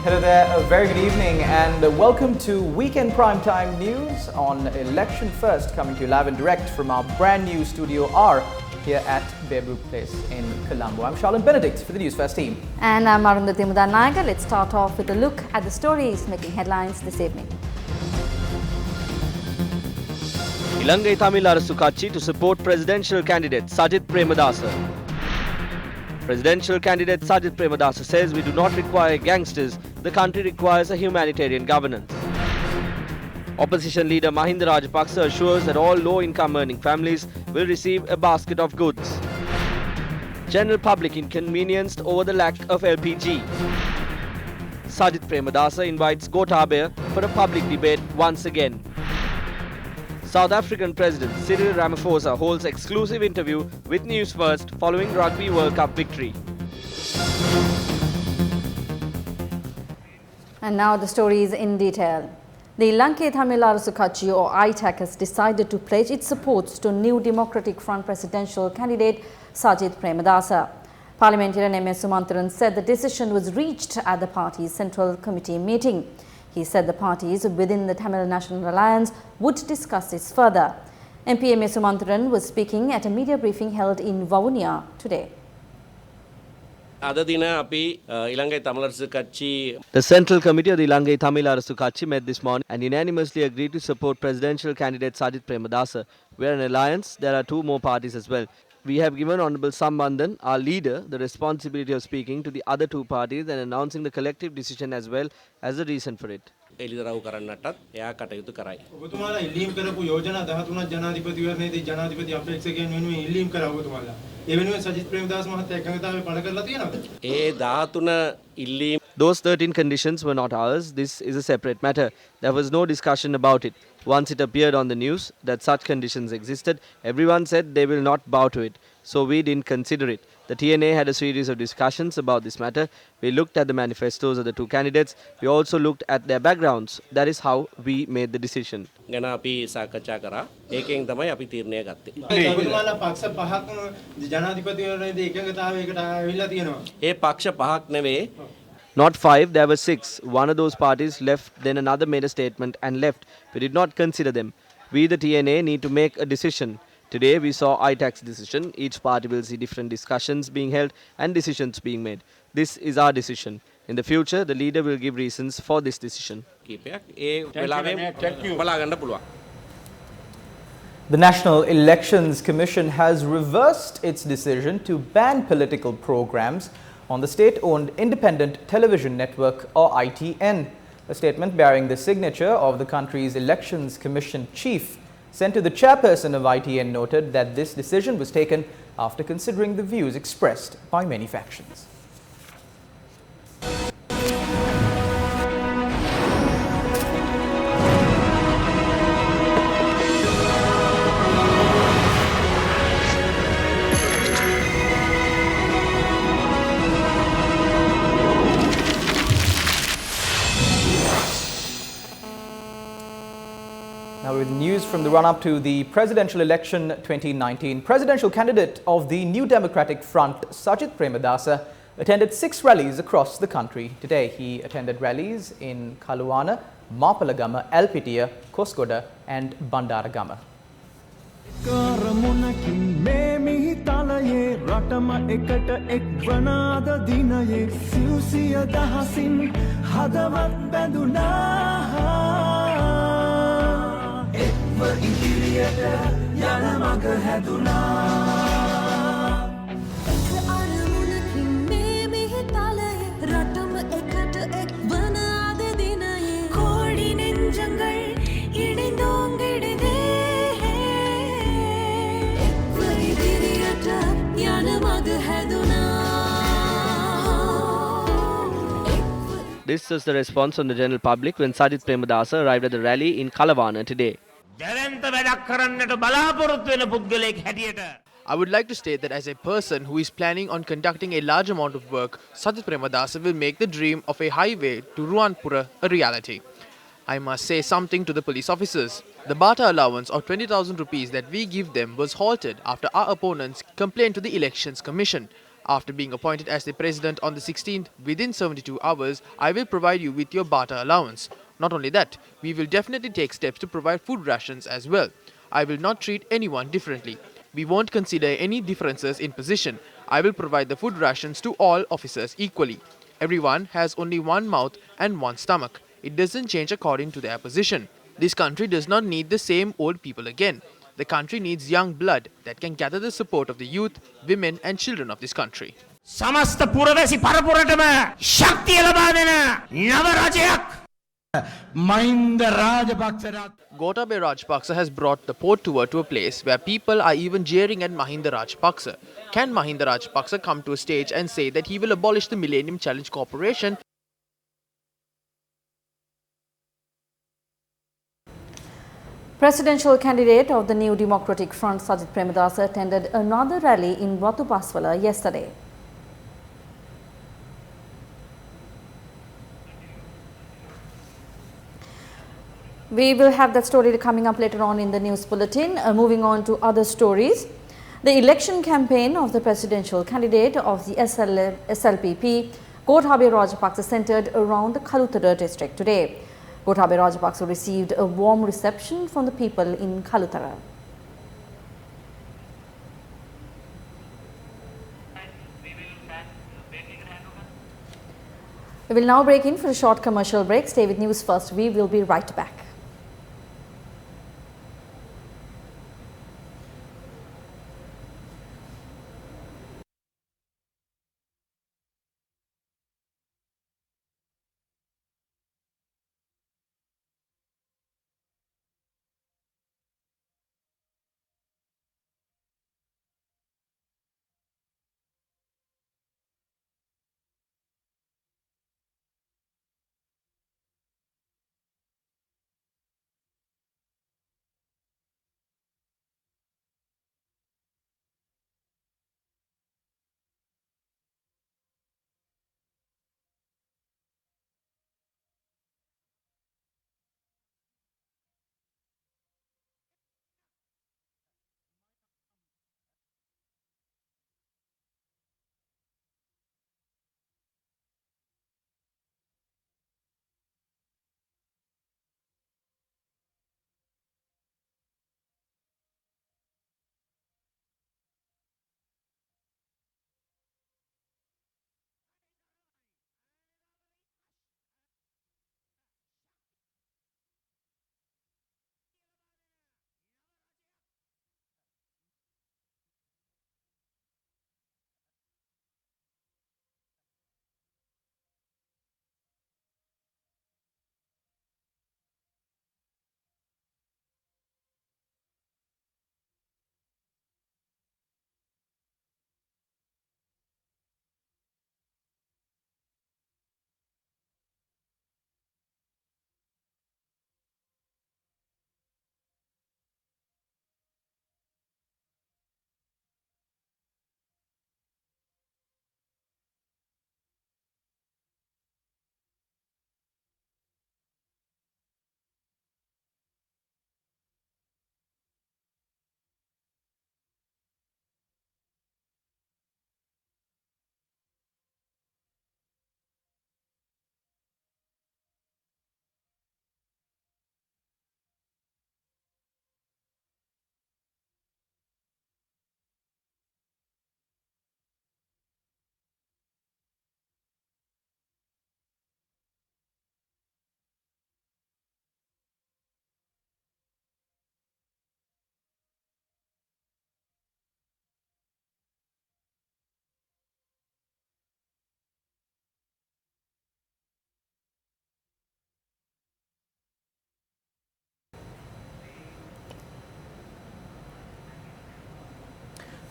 Hello there, a very good evening and welcome to Weekend Primetime News on Election First, coming to you live and direct from our brand new Studio R here at Bearbrook Place in Colombo. I'm Charlene Benedict for the Newsfirst team. And I'm Arundhati Mudannayaga. Let's start off with a look at the stories making headlines this evening. Lanka Tamil Arasu Katchi to support presidential candidate Sajith Premadasa. Presidential candidate Sajith Premadasa says we do not require gangsters, the country requires a humanitarian governance. Opposition leader Mahinda Rajapaksa assures that all low-income earning families will receive a basket of goods. General public inconvenienced over the lack of LPG. Sajith Premadasa invites Gotabaya for a public debate once again. South African President Cyril Ramaphosa holds exclusive interview with Newsfirst following Rugby World Cup victory. And now the stories in detail. The Lanka Tamil Arasu Katchi or ITAC has decided to pledge its support to New Democratic Front presidential candidate Sajith Premadasa. Parliamentarian M.S. Sumantharan said the decision was reached at the party's Central Committee meeting. He said the parties within the Tamil National Alliance would discuss this further. MP M.S. Sumantharan was speaking at a media briefing held in Vavuniya today. The Central Committee of the Lanka Tamil Arasu Katchi met this morning and unanimously agreed to support presidential candidate Sajith Premadasa. We are an alliance, there are two more parties as well. We have given Honourable Sambandhan, our leader, the responsibility of speaking to the other two parties and announcing the collective decision as well as the reason for it. Those 13 conditions were not ours. This is a separate matter. There was no discussion about it. Once it appeared on the news that such conditions existed, everyone said they will not bow to it. So we didn't consider it. The TNA had a series of discussions about this matter. We looked at the manifestos of the two candidates. We also looked at their backgrounds. That is how we made the decision. Not 5, there were 6. One of those parties left, then another made a statement and left. We did not consider them. We, the TNA, need to make a decision. Today we saw ITAC's decision. Each party will see different discussions being held and decisions being made. This is our decision. In the future, the leader will give reasons for this decision. The National Elections Commission has reversed its decision to ban political programs on the state-owned independent television network or ITN. A statement bearing the signature of the country's Elections Commission chief sent to the chairperson of ITN noted that this decision was taken after considering the views expressed by many factions. Now with news from the run-up to the presidential election 2019, presidential candidate of the New Democratic Front, Sajith Premadasa, attended 6 rallies across the country. Today he attended rallies in Kaluwana, Mapalagama, Alpitiya, Koskoda and Bandaragama. This is the response from the general public when Sajith Premadasa arrived at the rally in Kalawana today. I would like to state that as a person who is planning on conducting a large amount of work, Sajith Premadasa will make the dream of a highway to Ruanpura a reality. I must say something to the police officers. The barter allowance of 20,000 rupees that we give them was halted after our opponents complained to the Elections Commission. After being appointed as the president on the 16th, within 72 hours, I will provide you with your barter allowance. Not only that, we will definitely take steps to provide food rations as well. I will not treat anyone differently. We won't consider any differences in position. I will provide the food rations to all officers equally. Everyone has only one mouth and one stomach. It doesn't change according to their position. This country does not need the same old people again. The country needs young blood that can gather the support of the youth, women and children of this country. समस्त पुरवैसी परपुरटම ශක්තිය ලබා දෙන නව රජයක් Mahinda Rajapaksa Gotabaya Rajapaksa has brought the port tour to a place where people are even jeering at Mahinda Rajapaksa. Can Mahinda Rajapaksa come to a stage and say that he will abolish the Millennium Challenge Corporation? Presidential candidate of the New Democratic Front, Sajith Premadasa, attended another rally in Watupaswala yesterday. We will have that story coming up later on in the news bulletin. Moving on to other stories. The election campaign of the presidential candidate of the SLPP, Gotabaya Rajapaksa, centered around the Kalutara district today. Gotabaya Rajapaksa received a warm reception from the people in Kalutara. We will now break in for a short commercial break. Stay with News First. We will be right back.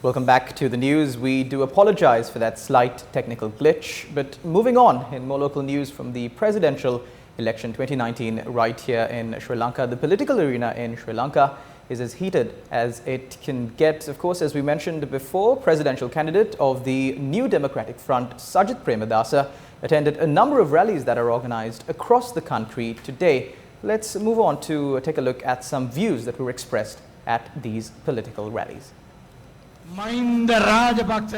Welcome back to the news. We do apologize for that slight technical glitch, but moving on in more local news from the presidential election 2019 right here in Sri Lanka. The political arena in Sri Lanka is as heated as it can get. Of course, as we mentioned before, presidential candidate of the New Democratic Front, Sajith Premadasa, attended a number of rallies that are organized across the country today. Let's move on to take a look at some views that were expressed at these political rallies. Mahinda Rajapaksa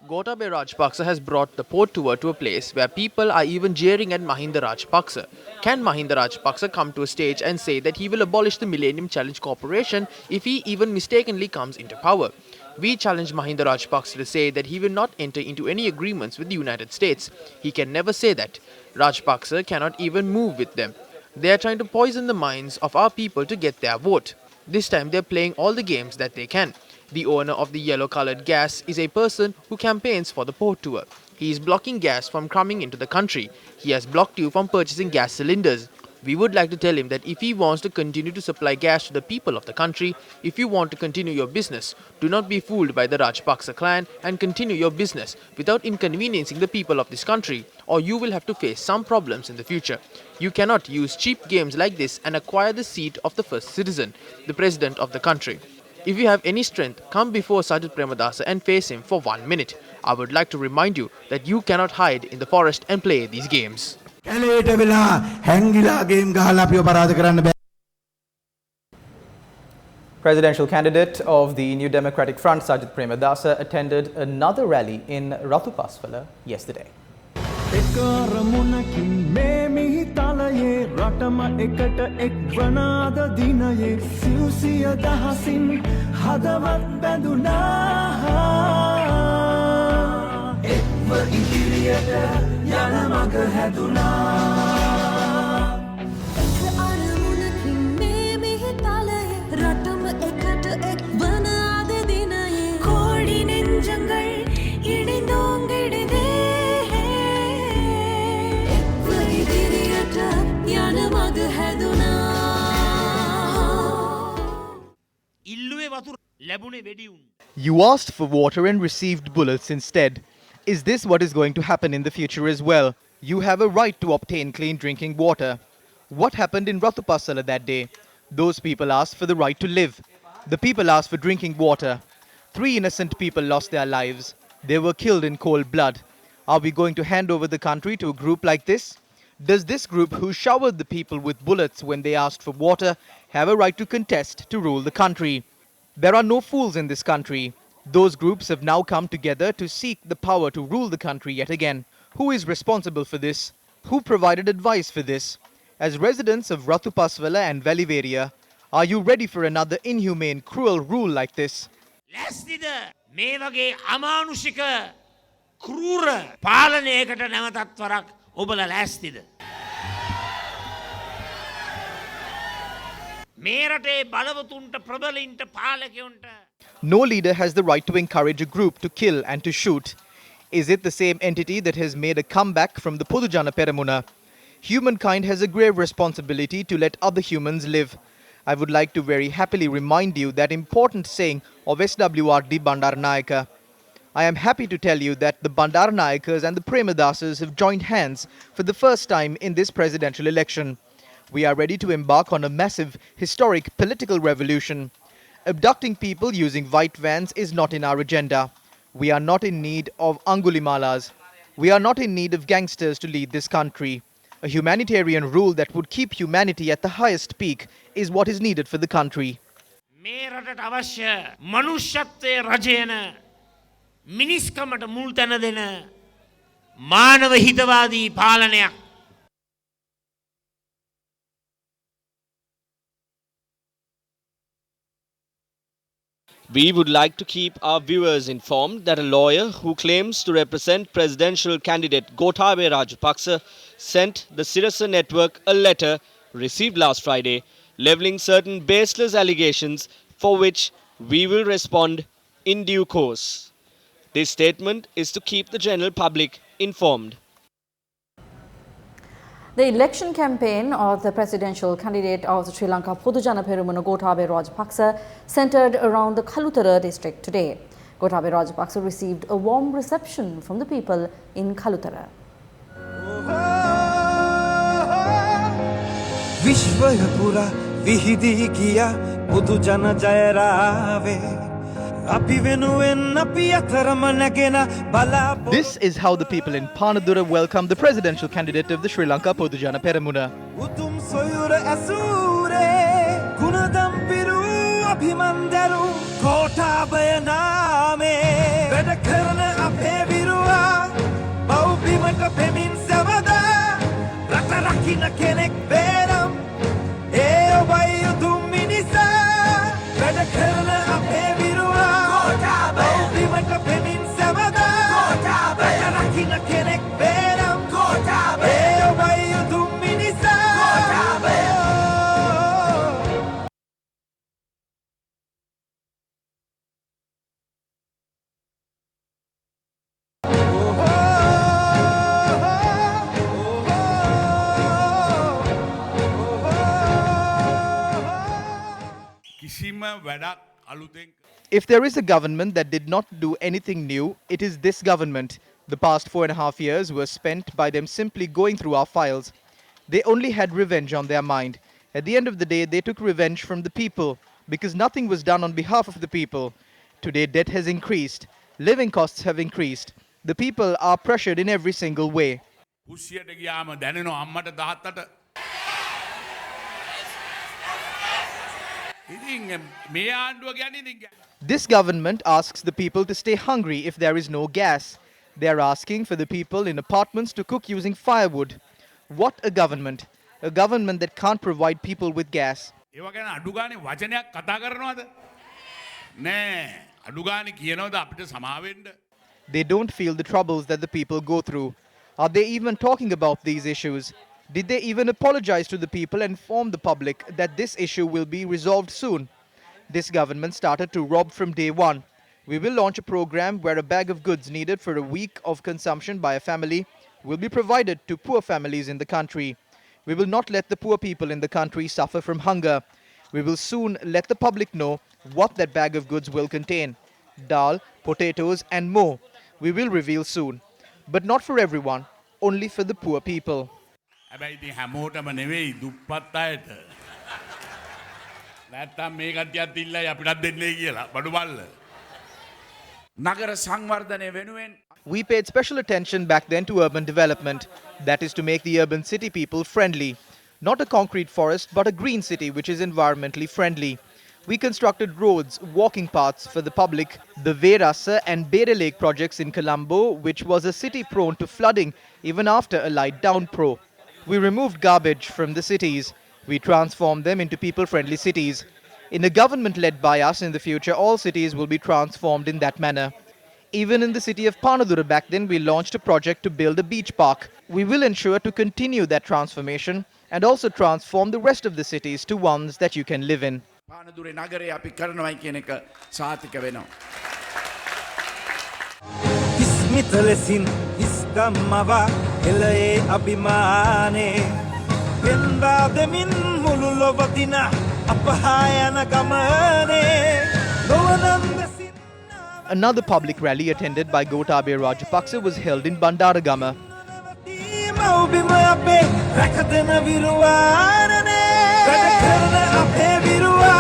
Gotabaya Rajapaksa has brought the port tour to a place where people are even jeering at Mahinda Rajapaksa. Can Mahinda Rajapaksa come to a stage and say that he will abolish the Millennium Challenge Corporation if he even mistakenly comes into power? We challenge Mahinda Rajapaksa to say that he will not enter into any agreements with the United States. He can never say that. Rajapaksa cannot even move with them. They are trying to poison the minds of our people to get their vote. This time they are playing all the games that they can. The owner of the yellow-coloured gas is a person who campaigns for the port tour. He is blocking gas from coming into the country. He has blocked you from purchasing gas cylinders. We would like to tell him that if he wants to continue to supply gas to the people of the country, if you want to continue your business, do not be fooled by the Rajapaksa clan and continue your business without inconveniencing the people of this country, or you will have to face some problems in the future. You cannot use cheap games like this and acquire the seat of the first citizen, the president of the country. If you have any strength, come before Sajid Premadasa and face him for 1 minute. I would like to remind you that you cannot hide in the forest and play these games. කැලේට වෙලා හැංගිලා game ගහලා අපිව පරාද කරන්න බෑ. Presidential candidate of the New Democratic Front, Sajid Premadasa, attended another rally in Rathupaswala yesterday. එකරමුණකින් මේ මිහිතලයේ රටම එකට එක් වනාද දිනයේ සිව්සිය දහසින් හදවත් බැඳුනා එක්ව ඉදිරියට යන මඟ හැදුනා එකරමුණකින් මේ මිහිතලයේ රටම එකට එක් වනාද දිනයේ කෝඩි නෙஞ்சங்கள் இணைந்தோங்கிடுதே You asked for water and received bullets instead. Is this what is going to happen in the future as well? You have a right to obtain clean drinking water. What happened in Rathupaswala that day? Those people asked for the right to live. The people asked for drinking water. 3 innocent people lost their lives. They were killed in cold blood. Are we going to hand over the country to a group like this? Does this group who showered the people with bullets when they asked for water have a right to contest to rule the country? There are no fools in this country. Those groups have now come together to seek the power to rule the country yet again. Who is responsible for this? Who provided advice for this? As residents of Rathupaswala and Veliveria, are you ready for another inhumane, cruel rule like this? ලැස්තිද මේ වගේ අමානුෂික ක්‍රූර පාලනයකට නැවතත් වරක් ඔබලා ලැස්තිද මේ රටේ බලවතුන්ට ප්‍රබලින්ට පාලකයන්ට No leader has the right to encourage a group to kill and to shoot. Is it the same entity that has made a comeback from the Podujana Peramuna? Humankind has a grave responsibility to let other humans live. I would like to very happily remind you that important saying of SWRD Bandaranaike. I am happy to tell you that the Bandaranaikas and the Premadasas have joined hands for the first time in this presidential election. We are ready to embark on a massive, historic political revolution. Abducting people using white vans is not in our agenda. We are not in need of Angulimalas. We are not in need of gangsters to lead this country. A humanitarian rule that would keep humanity at the highest peak is what is needed for the country. මේ රටට අවශ්‍ය මනුෂ්‍යත්වයේ රජයන මිනිස්කමට මුල් තැන දෙන මානව හිතවාදී පාලනයක් We would like to keep our viewers informed that a lawyer who claims to represent presidential candidate Gotabaya Rajapaksa sent the Sirasa network a letter received last Friday, levelling certain baseless allegations for which we will respond in due course. This statement is to keep the general public informed. The election campaign of the presidential candidate of the Sri Lanka Podujana Peramuna Gotabaya Rajapaksa centered around the Kalutara district today. Gotabaya Rajapaksa received a warm reception from the people in Kalutara. විශ්වයපුරා විහිදී ගියා බුදු ජන ජයරාවේ අපි වෙනුවෙන් අපි අතරම නැගෙන බලාපොරොත්තු. This is how the people in Panadura welcomed the presidential candidate of the Sri Lanka Podujana Peramuna. උතුම් සොයුර ඇසූරේ ගුණදම් පිරූ අභිමන්දරු Gotabaya නාමේ රකින්න කෙනෙක් බේරම් ඒ ඔබයි උතුම් මිනිසා වැඩ කරන අපේ විරුවා බෞද්ධිමට පෙමින් සැවදා වැඩ රකින්න කෙනෙක් බේරම් ඒ ඔබයි උතුම් මිනිසා If there is a government that did not do anything new, it is this government. The past 4.5 years were spent by them simply going through our files. They only had revenge on their mind. At the end of the day, they took revenge from the people because nothing was done on behalf of the people. Today, debt has increased. Living costs have increased. The people are pressured in every single way. This government asks the people to stay hungry if there is no gas. They are asking for the people in apartments to cook using firewood. What a government! A government that can't provide people with gas. They don't feel the troubles that the people go through. Are they even talking about these issues? Did they even apologize to the people and inform the public that this issue will be resolved soon? This government started to rob from day one. We will launch a program where a bag of goods needed for a week of consumption by a family will be provided to poor families in the country. We will not let the poor people in the country suffer from hunger. We will soon let the public know what that bag of goods will contain. Dal, potatoes and more. We will reveal soon. But not for everyone, only for the poor people. We paid special attention back then to urban development. That is to make the urban city people friendly. Not a concrete forest, but a green city which is environmentally friendly. We constructed roads, walking paths for the public. The Verasa and Bere Lake projects in Colombo, which was a city prone to flooding even after a light downpour. We removed garbage from the cities. We transformed them into people-friendly cities. In a government led by us in the future, all cities will be transformed in that manner. Even in the city of Panadura back then, we launched a project to build a beach park. We will ensure to continue that transformation and also transform the rest of the cities to ones that you can live in. ඉස්මිත ලෙසින් ඉස්කම්මවා එළයේ අභිමානේ පෙන්වා දෙමින් මුළු ලොවදින අපහා යන ගමනේ නොවනන්දසින් Another public rally attended by Gotabaya Rajapaksa was held in Bandaragama. මව්බිම අපේ රැකදෙන විරුවානනේ වැඩ කරන අපේ විරුවා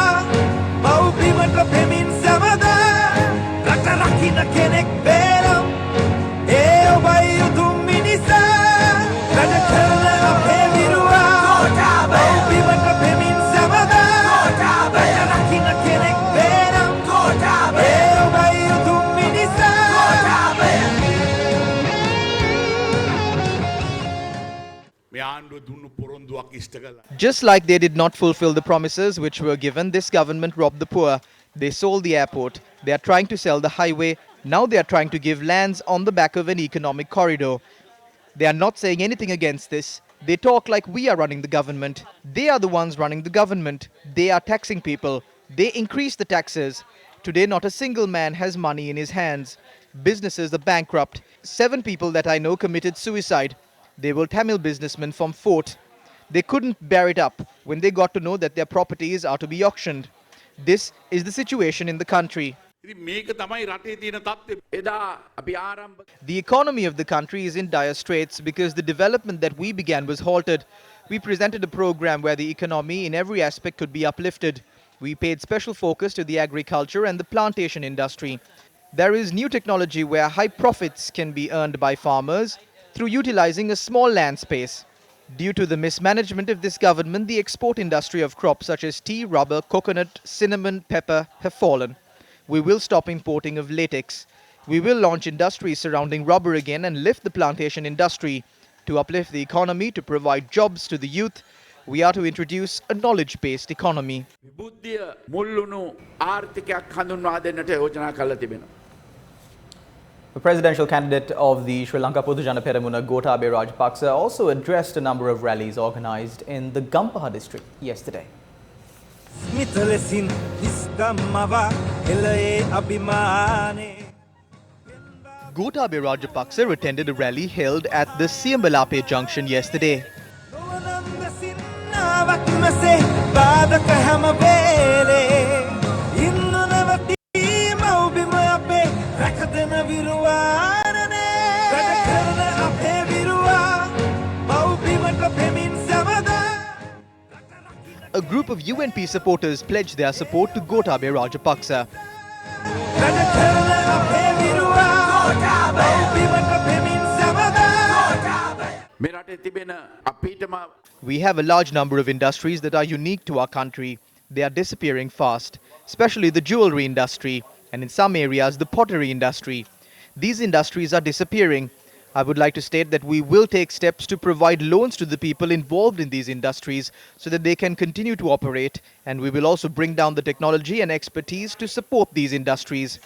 මව්බිමට පෙමින් සැවදා රට රකින්න කෙනෙක් බේරම් ඒ ඔබයි උතුම් මිනිසා වැඩ කරන අපේ විරුවා මව්බිමට පෙමින් සැවදා වැඩ රකින්න කෙනෙක් බේරම් ඒ ඔබයි උතුම් මිනිසා Just like they did not fulfill the promises which were given, this government robbed the poor. They sold the airport. They are trying to sell the highway. Now they are trying to give lands on the back of an economic corridor. They are not saying anything against this. They talk like we are running the government. They are the ones running the government. They are taxing people. They increase the taxes. Today, not a single man has money in his hands. Businesses are bankrupt. 7 people that I know committed suicide. They were Tamil businessmen from Fort. They couldn't bear it up when they got to know that their properties are to be auctioned. This is the situation in the country. The economy of the country is in dire straits because the development that we began was halted. We presented a program where the economy in every aspect could be uplifted. We paid special focus to the agriculture and the plantation industry. There is new technology where high profits can be earned by farmers through utilizing a small land space. Due to the mismanagement of this government, the export industry of crops such as tea, rubber, coconut, cinnamon, pepper have fallen. We will stop importing of latex. We will launch industries surrounding rubber again and lift the plantation industry. To uplift the economy, to provide jobs to the youth, we are to introduce a knowledge-based economy. විබුද්ධිය මුල්ලුණු ආර්ථිකයක් හඳුන්වා දෙන්නට යෝජනා කළ තිබෙනවා. The presidential candidate of the Sri Lanka Podujana Peramuna, Gotabaya Rajapaksa, also addressed a number of rallies organised in the Gampaha district yesterday. Gotabaya Rajapaksa attended a rally held at the Siambalape junction yesterday. A group of UNP supporters pledged their support to Gotabaya Rajapaksa. We have a large number of industries that are unique to our country. They are disappearing fast, especially the jewelry industry and in some areas the pottery industry. These industries are disappearing. I would like to state that we will take steps to provide loans to the people involved in these industries so that they can continue to operate, and we will also bring down the technology and expertise to support these industries.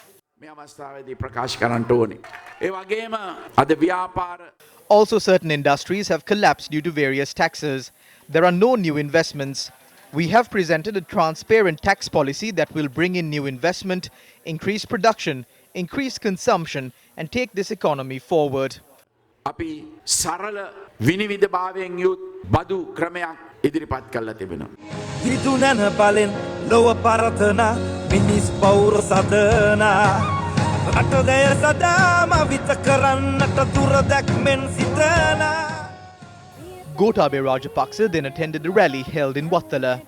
Also, certain industries have collapsed due to various taxes. There are no new investments. We have presented a transparent tax policy that will bring in new investment, increase production, increase consumption, and take this economy forward. අපි සරල විනිවිදභාවයෙන් යුත් බදු ක්‍රමයක් ඉදිරිපත් කරලා තිබෙනවා. දිදුනන බලෙන් ලොව පරතනා මිනිස් පෞර සදනා රටදය සදාම විත කරන්නට දුරදැක්මෙන් සිතනා. Gotabaya Rajapaksa then attended a rally held in Wattala.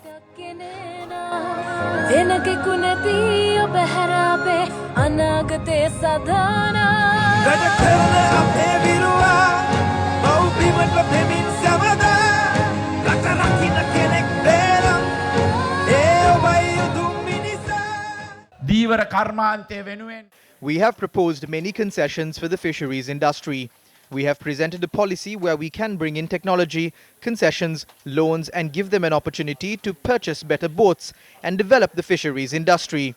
දීවර කර්මාන්තය වෙනුවෙන් We have proposed many concessions for the fisheries industry. We have presented a policy where we can bring in technology, concessions, loans, and give them an opportunity to purchase better boats and develop the fisheries industry.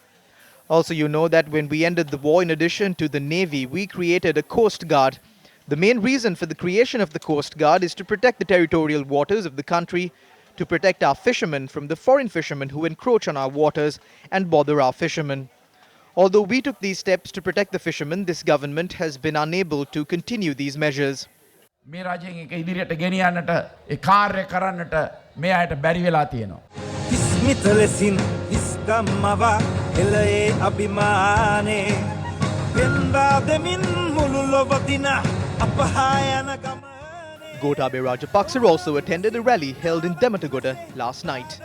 Also, you know that when we ended the war, in addition to the Navy, we created a Coast Guard. The main reason for the creation of the Coast Guard is to protect the territorial waters of the country, to protect our fishermen from the foreign fishermen who encroach on our waters and bother our fishermen. Although we took these steps to protect the fishermen, this government has been unable to continue these measures. මේ රජයෙන් එක ඉදිරියට ගෙනියන්නට ඒ කාර්ය කරන්නට මේ අයට බැරි වෙලා තියෙනවා. විස්මිත ලෙසින් ඉස්කම්මවා එළයේ අභිමානේ වෙන්දා දෙමින් මුළු ලොව දින අපහා යන ගමනේ. Gotabaya Rajapaksa also attended a rally held in Dematagoda last night.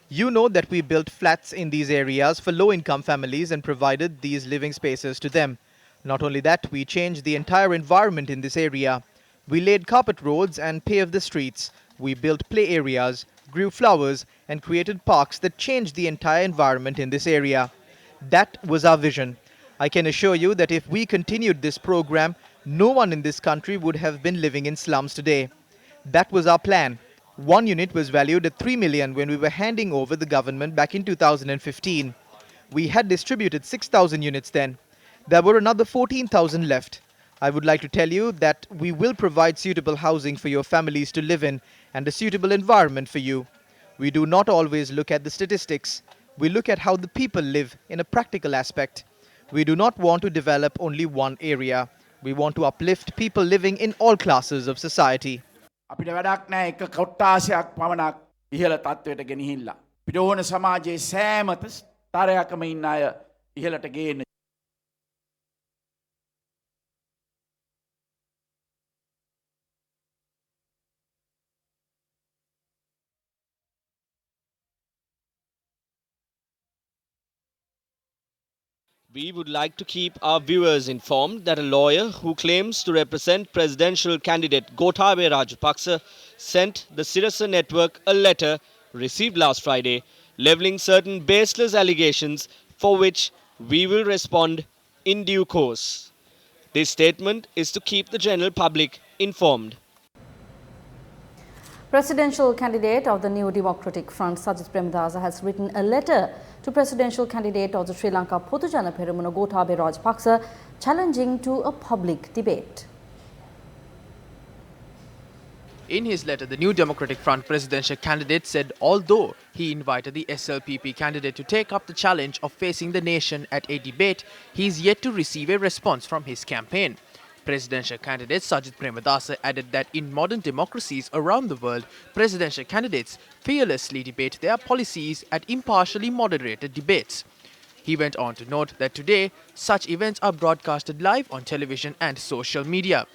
You know that we built flats in these areas for low-income families and provided these living spaces to them. Not only that, we changed the entire environment in this area. We laid carpet roads and paved the streets. We built play areas, grew flowers, and created parks that changed the entire environment in this area. That was our vision. I can assure you that if we continued this program, no one in this country would have been living in slums today. That was our plan. One unit was valued at 3 million when we were handing over the government back in 2015. We had distributed 6,000 units then. There were another 14,000 left. I would like to tell you that we will provide suitable housing for your families to live in and a suitable environment for you. We do not always look at the statistics. We look at how the people live in a practical aspect. We do not want to develop only one area. We want to uplift people living in all classes of society. අපිට වැඩක් නැහැ එක කොට්ටාසයක් පමණක් ඉහළ තත්ත්වයට ගෙනහිල්ලා. අපිට ඕන සමාජයේ සෑම තරයකම ඉන්න අය ඉහළට ගේන්න. We would like to keep our viewers informed that a lawyer who claims to represent presidential candidate Gotabaya Rajapaksa sent the Sirasa network a letter received last Friday, levelling certain baseless allegations for which we will respond in due course. This statement is to keep the general public informed. Presidential candidate of the New Democratic Front, Sajith Premadasa, has written a letter to presidential candidate of the Sri Lanka Potujana Peramuna Gotabaya Rajapaksa, challenging to a public debate. In his letter, the New Democratic Front presidential candidate said although he invited the SLPP candidate to take up the challenge of facing the nation at a debate, he is yet to receive a response from his campaign. Presidential candidate Sajith Premadasa added that in modern democracies around the world, presidential candidates fearlessly debate their policies at impartially moderated debates. He went on to note that today, such events are broadcasted live on television and social media.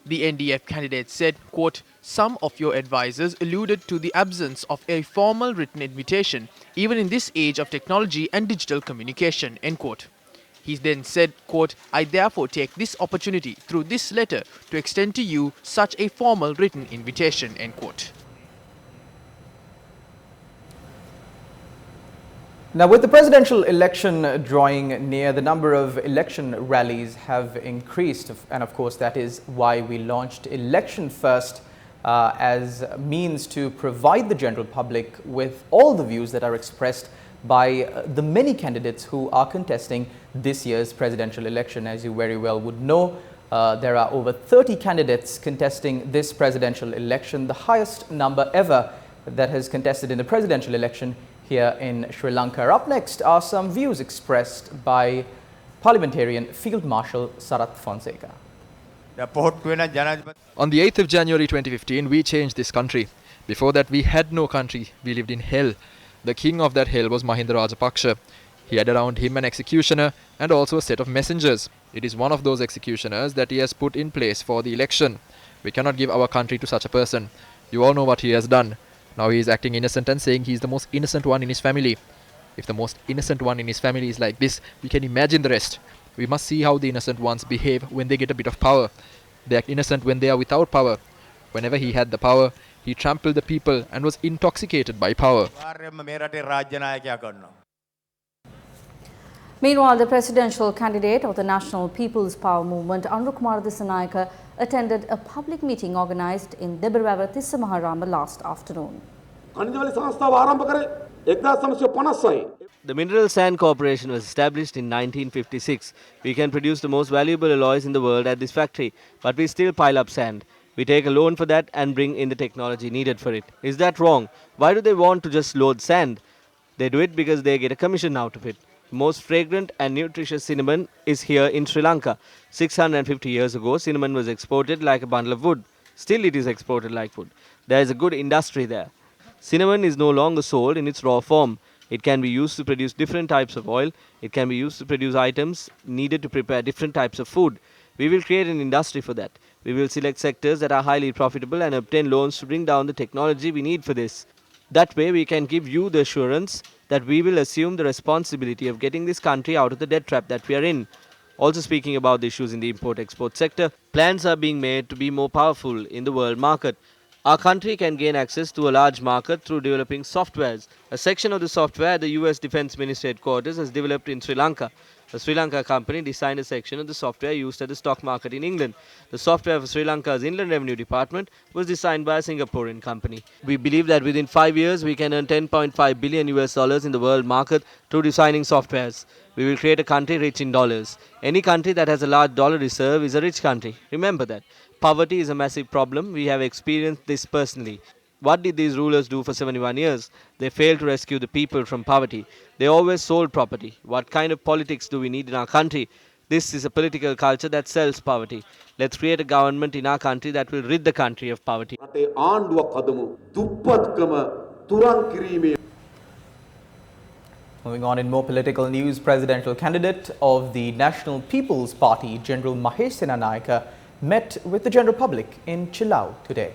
The NDF candidate said, quote, "Some of your advisors alluded to the absence of a formal written invitation, even in this age of technology and digital communication," end quote. He then said, quote, "I therefore take this opportunity through this letter to extend to you such a formal written invitation," end quote. Now, with the presidential election drawing near, the number of election rallies have increased. And of course, that is why we launched Election First as a means to provide the general public with all the views that are expressed by the many candidates who are contesting this year's presidential election. As you very well would know, there are over 30 candidates contesting this presidential election, the highest number ever that has contested in the presidential election here in Sri Lanka. Up next are some views expressed by parliamentarian Field Marshal Sarath Fonseca. On the 8th of January 2015, we changed this country. Before that, we had no country. We lived in hell. The king of that hell was Mahinda Rajapaksa. He had around him an executioner and also a set of messengers. It is one of those executioners that he has put in place for the election. We cannot give our country to such a person. You all know what he has done. Now he is acting innocent and saying he is the most innocent one in his family. If the most innocent one in his family is like this, we can imagine the rest. We must see how the innocent ones behave when they get a bit of power. They act innocent when they are without power. Whenever he had the power, he trampled the people and was intoxicated by power. Meanwhile, the presidential candidate of the National People's Power Movement, Anukumara Dissanayaka, attended a public meeting organised in Debarwara Tissamaharama last afternoon. The Mineral Sand Corporation was established in 1956. We can produce the most valuable alloys in the world at this factory, but we still pile up sand. We take a loan for that and bring in the technology needed for it. Is that wrong? Why do they want to just load sand? They do it because they get a commission out of it. The most fragrant and nutritious cinnamon is here in Sri Lanka. 650 years ago, cinnamon was exported like a bundle of wood. Still it is exported like wood. There is a good industry there. Cinnamon is no longer sold in its raw form. It can be used to produce different types of oil. It can be used to produce items needed to prepare different types of food. We will create an industry for that. We will select sectors that are highly profitable and obtain loans to bring down the technology we need for this. That way we can give you the assurance that we will assume the responsibility of getting this country out of the debt trap that we are in. Also speaking about the issues in the import-export sector, plans are being made to be more powerful in the world market. Our country can gain access to a large market through developing softwares. A section of the software the US Defense Ministry headquarters has developed in Sri Lanka. A Sri Lanka company designed a section of the software used at the stock market in England. The software for Sri Lanka's Inland Revenue Department was designed by a Singaporean company. We believe that within 5 years we can earn $10.5 billion in the world market through designing softwares. We will create a country rich in dollars. Any country that has a large dollar reserve is a rich country. Remember that. Poverty is a massive problem. We have experienced this personally. What did these rulers do for 71 years? They failed to rescue the people from poverty. They always sold property. What kind of politics do we need in our country? This is a political culture that sells poverty. Let's create a government in our country that will rid the country of poverty. Moving on in more political news, presidential candidate of the National People's Party, General Mahesh Senanayaka, met with the general public in Chilao today.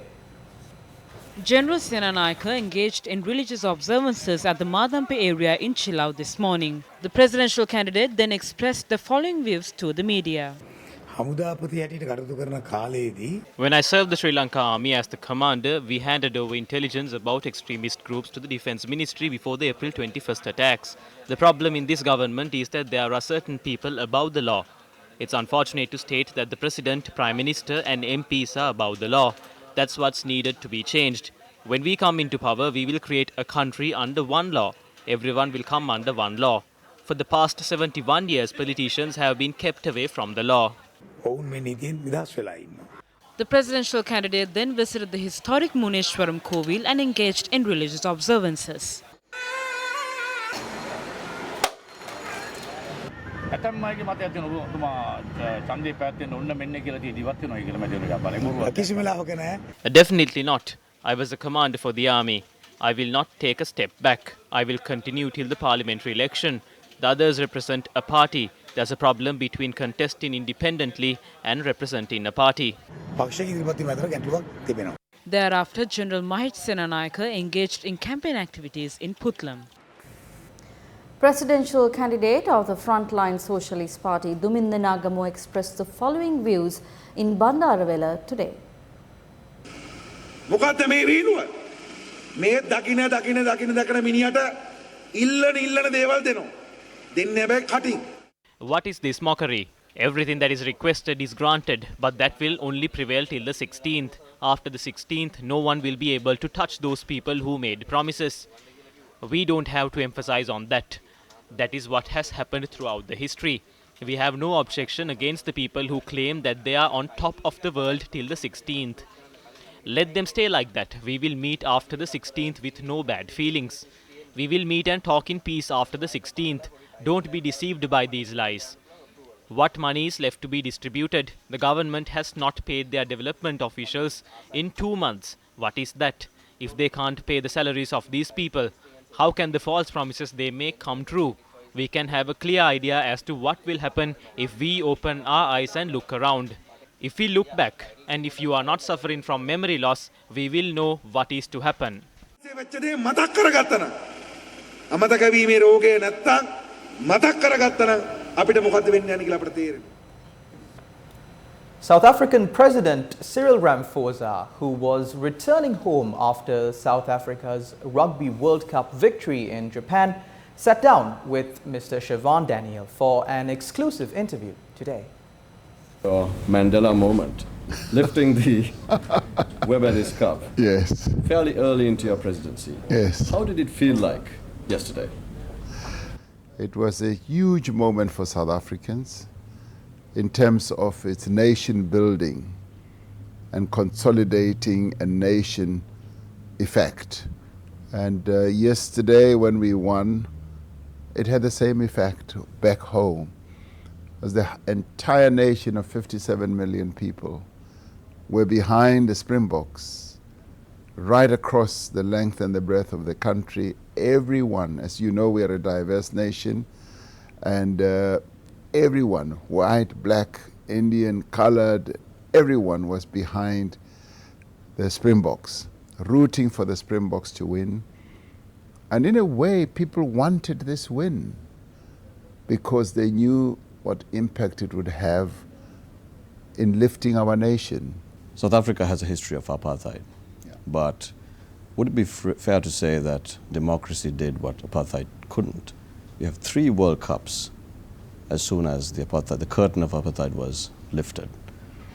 General Senanayake engaged in religious observances at the Madampe area in Chilau this morning. The presidential candidate then expressed the following views to the media. When I served the Sri Lanka Army as the commander, we handed over intelligence about extremist groups to the Defence Ministry before the April 21st attacks. The problem in this government is that there are certain people above the law. It's unfortunate to state that the President, Prime Minister and MPs are above the law. That's what's needed to be changed. When we come into power, we will create a country under one law. Everyone will come under one law. For the past 71 years, politicians have been kept away from the law. The presidential candidate then visited the historic Muneshwaram Kovil and engaged in religious observances. Definitely not. I was a commander for the army. I will not take a step back. I will continue till the parliamentary election. The others represent a party. There's a problem between contesting independently and representing a party. Thereafter, General Mahit Senanayake engaged in campaign activities in Putlam. Presidential candidate of the Frontline Socialist Party, Duminda Nagamo, expressed the following views in Bandarawela today. What is this mockery? Everything that is requested is granted, but that will only prevail till the 16th. After the 16th, no one will be able to touch those people who made promises. We don't have to emphasize on that. That is what has happened throughout the history. We have no objection against the people who claim that they are on top of the world till the 16th. Let them stay like that. We will meet after the 16th with no bad feelings. We will meet and talk in peace after the 16th. Don't be deceived by these lies. What money is left to be distributed? The government has not paid their development officials in 2 months. What is that? If they can't pay the salaries of these people, how can the false promises they make come true? We can have a clear idea as to what will happen if we open our eyes and look around. If we look back, and if you are not suffering from memory loss, we will know what is to happen. South African President Cyril Ramaphosa, who was returning home after South Africa's Rugby World Cup victory in Japan, sat down with Mr. Siobhan Daniel for an exclusive interview today. Your Mandela moment, lifting the Webadis Cup. Yes. Fairly early into your presidency. Yes. How did it feel like yesterday? It was a huge moment for South Africans in terms of its nation building and consolidating a nation effect. And yesterday when we won, it had the same effect back home. As the entire nation of 57 million people were behind the Springboks, right across the length and the breadth of the country. Everyone, as you know, we are a diverse nation, and everyone, white, black, Indian, colored, everyone was behind the Springboks, rooting for the Springboks to win. And in a way, people wanted this win because they knew what impact it would have in lifting our nation. South Africa has a history of apartheid, but would it be fair to say that democracy did what apartheid couldn't? You have 3 World Cups as soon as the curtain of apartheid was lifted.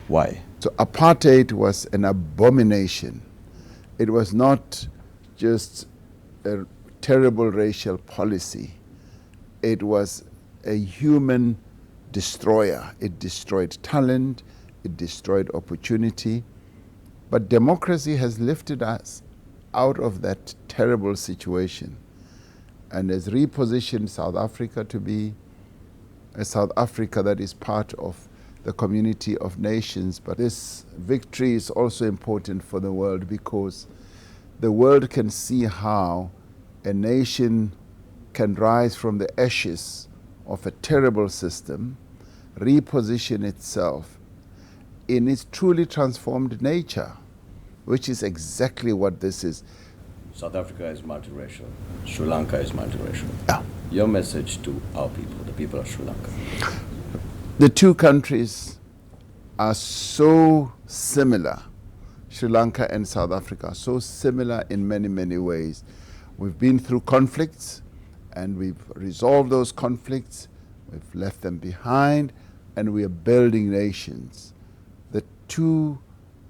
Why? So apartheid was an abomination. It was not just a terrible racial policy. It was a human destroyer. It destroyed talent, it destroyed opportunity. But democracy has lifted us out of that terrible situation and has repositioned South Africa to be a South Africa that is part of the community of nations. But this victory is also important for the world because the world can see how a nation can rise from the ashes of a terrible system, reposition itself in its truly transformed nature. which is exactly what this is. South Africa is multiracial. Sri Lanka is multiracial. Yeah. Your message to our people, the people of Sri Lanka. The two countries are so similar. Sri Lanka and South Africa are so similar in many, many ways. We've been through conflicts and we've resolved those conflicts. We've left them behind and we are building nations. The two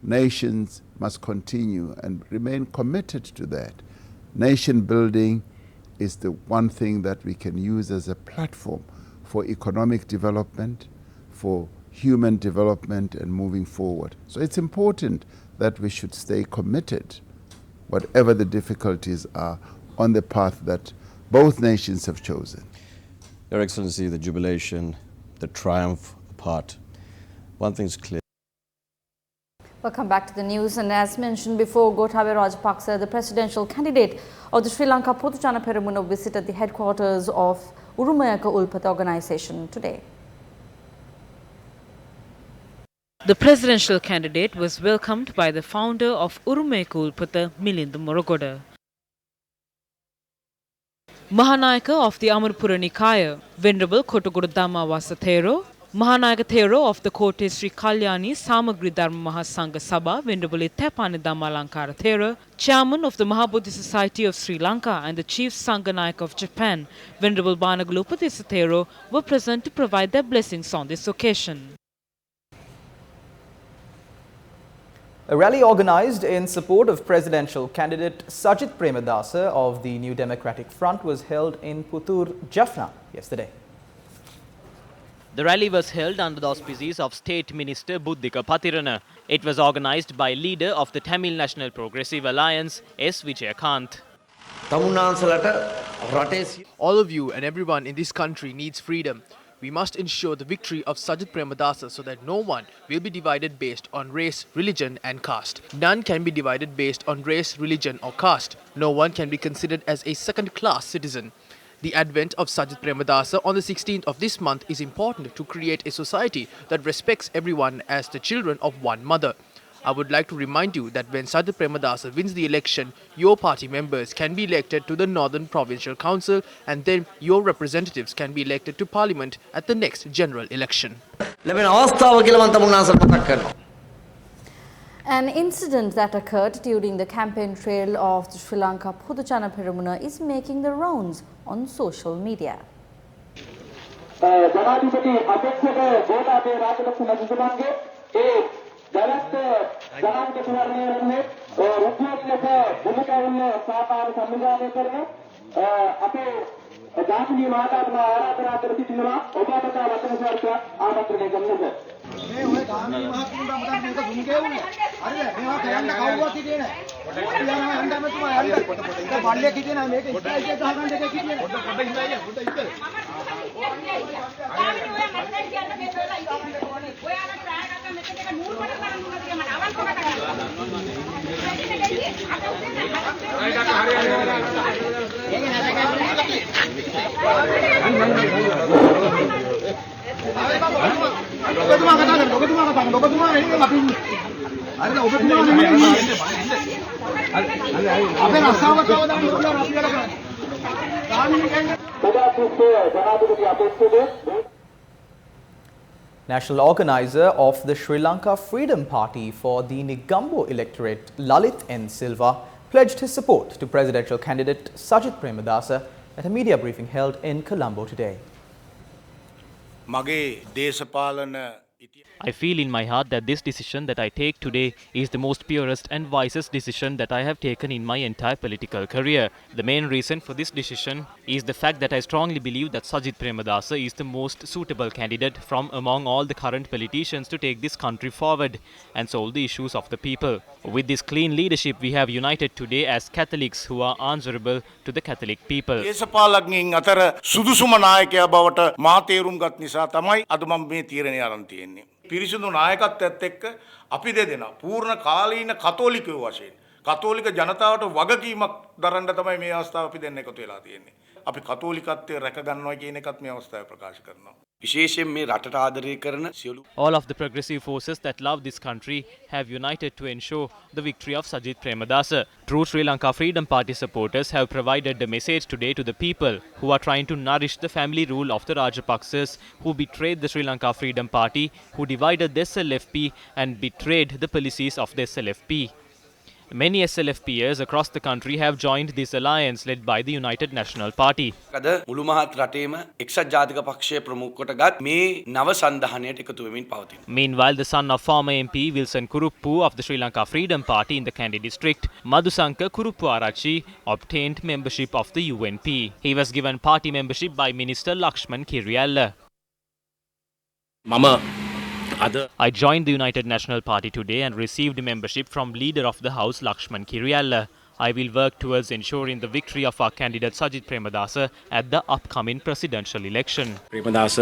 nations must continue and remain committed to that. Nation building is the one thing that we can use as a platform for economic development, for human development and moving forward. So it's important that we should stay committed, whatever the difficulties are, on the path that both nations have chosen. Your Excellency, the jubilation, the triumph apart, one thing's clear. Welcome back to the news, and as mentioned before, Gotabaya Rajapaksa, the presidential candidate of the Sri Lanka Potujana Peramuna, visited the headquarters of Urumayaka Ulpatha organization today. The presidential candidate was welcomed by the founder of Urumayaka Ulpatha, Milinda Morogoda. Mahanayaka of the Amarpura Nikaya, Venerable Kotogoda Dhammawasa Thero, Mahanayaka Thero of the Kote Sri Kalyani Samagri Dharma Mahasangha Sabha, Venerable Ithapani Dhammalankara Thero, Chairman of the Mahabodhi Society of Sri Lanka and the Chief Sangha of Japan, Venerable Banagalopadisa Thero, were present to provide their blessings on this occasion. A rally organized in support of presidential candidate Sajith Premadasa of the New Democratic Front was held in Puttur, Jaffna yesterday. The rally was held under the auspices of State Minister Buddhika Pathirana. It was organized by leader of the Tamil National Progressive Alliance, S. Vijayakant. All of you and everyone in this country needs freedom. We must ensure the victory of Sajith Premadasa so that no one will be divided based on race, religion and caste. None can be divided based on race, religion or caste. No one can be considered as a second-class citizen. The advent of Sajith Premadasa on the 16th of this month is important to create a society that respects everyone as the children of one mother. I would like to remind you that when Sajith Premadasa wins the election, your party members can be elected to the Northern Provincial Council and then your representatives can be elected to Parliament at the next general election. An incident that occurred during the campaign trail of the Sri Lanka Potujana Peramuna is making the rounds on social media. National organizer of the Sri Lanka Freedom Party for the Negombo electorate, Lalit N. Silva, pledged his support to presidential candidate Sajith Premadasa at a media briefing held in Colombo today. I feel in my heart that this decision that I take today is the most purest and wisest decision that I have taken in my entire political career. The main reason for this decision is the fact that I strongly believe that Sajith Premadasa is the most suitable candidate from among all the current politicians to take this country forward and solve the issues of the people. With this clean leadership, we have united today as Catholics who are answerable to the Catholic people. පිරිසිදු නායකත්වයත් එක්ක අපි දෙදෙනා පූර්ණ කාලීන කතෝලිකයෝ වශයෙන් කතෝලික ජනතාවට වගකීමක් දරන්න තමයි මේ අවස්ථාව අපි දෙන්න එකතු වෙලා තියෙන්නේ. අපි කතෝලිකත්වය රැක ගන්නවා කියන එකත් මේ අවස්ථාවේ ප්‍රකාශ කරනවා. විශේෂයෙන් මේ රටට ආදරය කරන සියලු All of the progressive forces that love this country have united to ensure the victory of Sajith Premadasa. True Sri Lanka Freedom Party supporters have provided the message today to the people who are trying to nourish the family rule of the Rajapaksas, who betrayed the Sri Lanka Freedom Party, who divided the SLFP and betrayed the policies of the SLFP. Many SLFPers across the country have joined this alliance led by the United National Party. අද මුළු මහත් රටේම එක්සත් ජාතික පක්ෂය ප්‍රමුඛ කොටගත් මේ නව සන්ධානයට එකතු වෙමින් පවතිනවා. Meanwhile, the son of former MP Wilson Kuruppu of the Sri Lanka Freedom Party in the Kandy district, Madhusanka Kuruppuarachi, obtained membership of the UNP. He was given party membership by Minister Lakshman Kiriyalla. I joined the United National Party today and received membership from Leader of the House Lakshman Kiriyalla. I will work towards ensuring the victory of our candidate Sajith Premadasa at the upcoming presidential election. Premadasa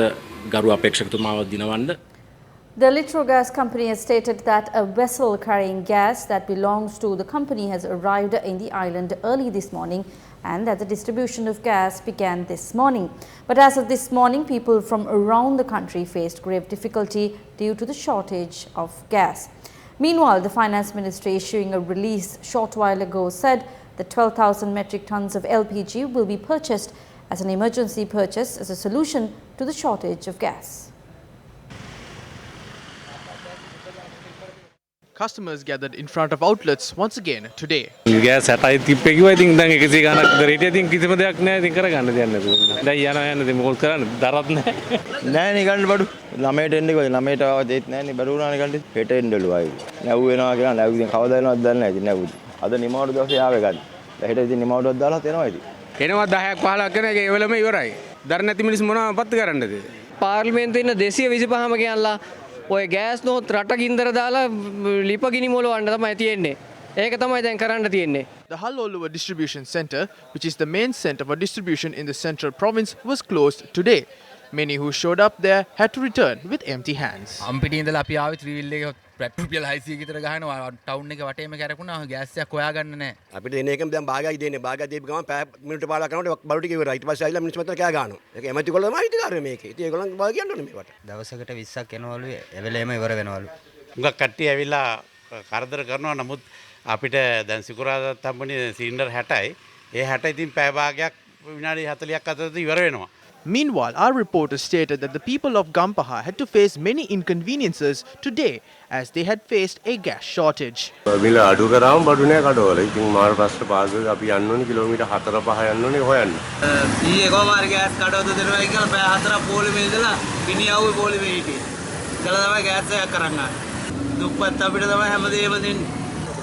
ගරු අපේක්ෂකතුමාව දිනවන්න The Litro Gas Company has stated that a vessel carrying gas that belongs to the company has arrived in the island early this morning and that the distribution of gas began this morning. But as of this morning, people from around the country faced grave difficulty due to the shortage of gas. Meanwhile, the Finance Ministry issuing a release short while ago said that 12,000 metric tons of LPG will be purchased as an emergency purchase as a solution to the shortage of gas. Customers gathered in front of outlets once again today. Gas 60යි තිප්පේ කිව්වා ඉතින් දැන් 100 ගණක් rate ඉතින් කිසිම දෙයක් නැහැ ඉතින් කරගන්න දෙයක් නැතුව. දැන් යනවා ඉතින් මොකද කරන්නේ දරත් නැහැ. නෑ නේ ගන්න බඩු. ළමයට එන්නේ කොයි ළමයට ආව දෙත් නැහැ නේ බඩු උනානේ ගන්න. හෙට එන්නලු ආයි. නැව් වෙනවා කියලා නැව් ඉතින් කවදා එනවද දන්නේ නැහැ ඉතින් නැව්. අද නිමාඩු දවසේ ආවේ ගන්න. දැන් හෙට ඉතින් නිමාඩුවක් දාලා එනවා ඉතින්. එනවා 10ක් 15ක් කරන එක ඒ වෙලම ඉවරයි. දර නැති මිනිස්සු මොනවද පත්තු කරන්නද? පාර්ලිමේන්තුවේ ඉන්න 225ම කියනලා ඔය ගෑස් නොත් රට ගින්දර දාලා ලිප ගිනි මොලවන්න තමයි තියෙන්නේ. ඒක තමයි දැන් කරන්න තියෙන්නේ. The Hull Oluwa Distribution Centre, which is the main centre for distribution in the central province, was closed today. Many who showed up there had to return with empty hands. අම්පිටින් ඉඳලා අපි ආවේ ත්‍රිවිල් එක රුපියල් 600 කට ගහනවා town එක වටේම කරකුණා gas එකක් හොයාගන්න නැහැ. අපිට එන එකම දැන් භාගයක් දෙන්නේ. භාගයක් දීපු ගමන් පැය මිනිත්තු 15ක් කරනකොට බඩු ටික ඉවරයි. ඊට පස්සේ ආයිලා මිනිස්සු මතර කෑ ගන්නවා. ඒක එමෙතිකොල්ල තමයි අයිතිකාරය මේකේ. ඉතින් ඒගොල්ලන් භාග කියන්න ඕනේ මේකට. දවසකට 20ක් එනවලු එවෙලේම ඉවර වෙනවලු. මුගක් කට්ටිය ඇවිල්ලා කරදර කරනවා නමුත් අපිට දැන් සිකුරාදාත් හම්බුනේ සිලින්ඩර් 60යි. ඒ 60 ඉතින් පැය භාගයක් විනාඩි 40ක් අතරද ඉවර වෙනවා. Meanwhile, our reporter stated that the people of Gampaha had to face many inconveniences today as they had faced a gas shortage. මිල අඩු කරාම බඩු නෑ කඩවල. ඉතින් මාර ප්‍රශ්න පාගක අපි යන්න ඕනේ කිලෝමීටර් 4-5 යන්න ඕනේ හොයන්න. ඊයේ කොහමද ගෑස් කඩවත දෙනවා කියලා පැය 4ක් පොලිමේ ඉඳලා ගිනියව්වේ පොලිමේ හිටියේ. ඒකලා තමයි ගෑස් එකක් කරන් ආවේ. දුප්පත් අපිට තමයි හැමදේම දෙන්නේ.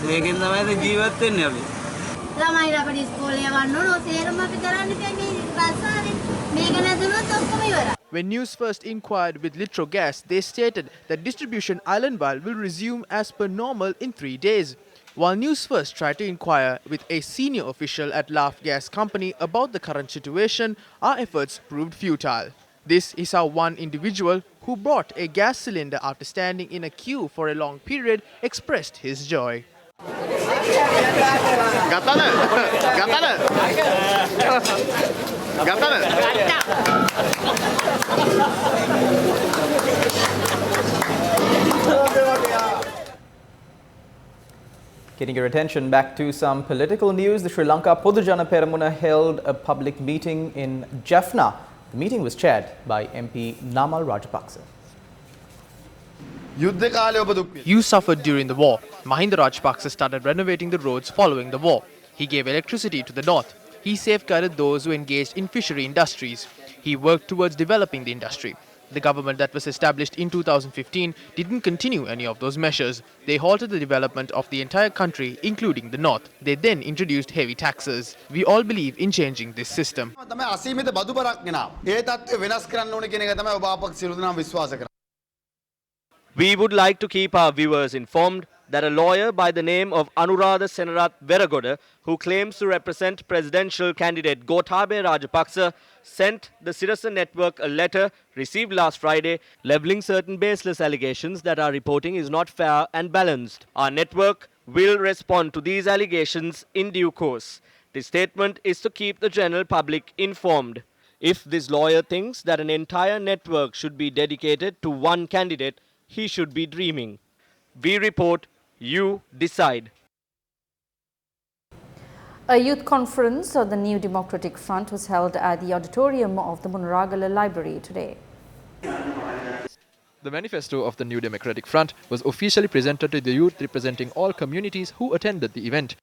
මේකෙන් තමයි ජීවත් වෙන්නේ අපි. ළමයි අපිට ඉස්කෝලේ යවන්න ඕන ඔතේරම අපි කරන්නේ තියෙන්නේ රස්සාවෙන්. When Newsfirst inquired with Litro Gas, they stated that distribution island-wide will resume as per normal in 3 days. While Newsfirst tried to inquire with a senior official at Laugh Gas Company about the current situation, our efforts proved futile. This is how one individual who bought a gas cylinder after standing in a queue for a long period expressed his joy. Getting your attention back to some political news, the Sri Lanka Podujana Peramuna held a public meeting in Jaffna. The meeting was chaired by MP Namal Rajapaksa. You suffered during the war. Mahinda Rajapaksa started renovating the roads following the war. He gave electricity to the north. He safeguarded those who engaged in fishery industries. He worked towards developing the industry. The government that was established in 2015 didn't continue any of those measures. They halted the development of the entire country, including the north. They then introduced heavy taxes. We all believe in changing this system. We would like to keep our viewers informed that a lawyer by the name of Anuradha Senarath Veragoda, who claims to represent presidential candidate Gotabaya Rajapaksa, sent the Sirasa network a letter received last Friday levelling certain baseless allegations that our reporting is not fair and balanced. Our network will respond to these allegations in due course. The statement is to keep the general public informed. If this lawyer thinks that an entire network should be dedicated to one candidate, he should be dreaming. We report, you decide. A youth conference of the New Democratic Front was held at the auditorium of the Munragala Library today. The manifesto of the New Democratic Front was officially presented to the youth representing all communities who attended the event.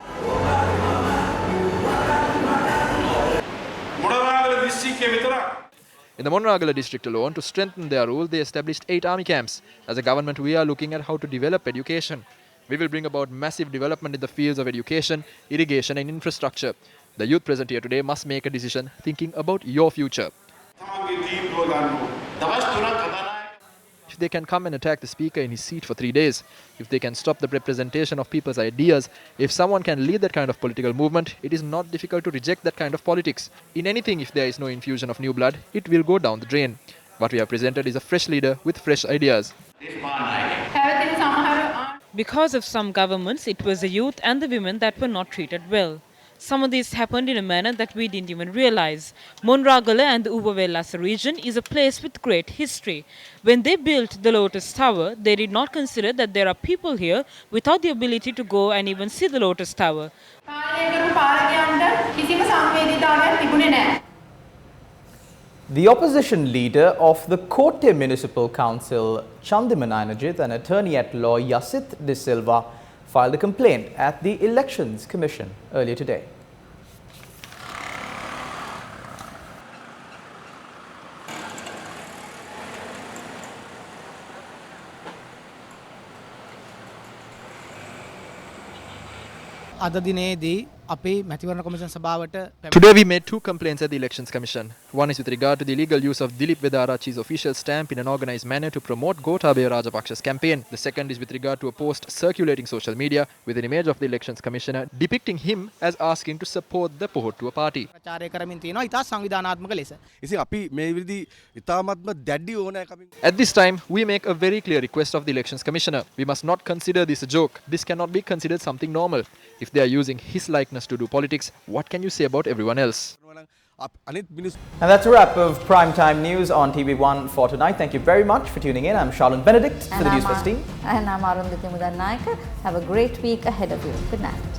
In the Munragala district alone, to strengthen their rule, they established 8 army camps. As a government, we are looking at how to develop education. We will bring about massive development in the fields of education, irrigation and infrastructure. The youth present here today must make a decision thinking about your future. If they can come and attack the speaker in his seat for 3 days, if they can stop the representation of people's ideas, if someone can lead that kind of political movement, it is not difficult to reject that kind of politics. In anything, if there is no infusion of new blood, it will go down the drain. What we have presented is a fresh leader with fresh ideas. Because of some governments, it was the youth and the women that were not treated well. Some of this happened in a manner that we didn't even realize. Munragala and the Ubawelasa region is a place with great history. When they built the Lotus Tower, they did not consider that there are people here without the ability to go and even see the Lotus Tower. The opposition leader of the Kotte Municipal Council, Chandimananajit, and attorney-at-law Yasit De Silva filed a complaint at the Elections Commission earlier today. Today we made 2 complaints at the Elections Commission. One is with regard to the illegal use of Dilip Vedarachi's official stamp in an organized manner to promote Gotabaya Rajapaksha's campaign. The second is with regard to a post circulating social media with an image of the Elections Commissioner depicting him as asking to support the Pohottuwa party. At this time, we make a very clear request of the Elections Commissioner. We must not consider this a joke. This cannot be considered something normal. If they are using his likeness to do politics, what can you say about everyone else? And that's a wrap of Primetime News on TV1 for tonight. Thank you very much for tuning in. I'm Charlene Benedict for the Newsfirst team. And I'm Arundhati Mudannaika. Have a great week ahead of you. Good night.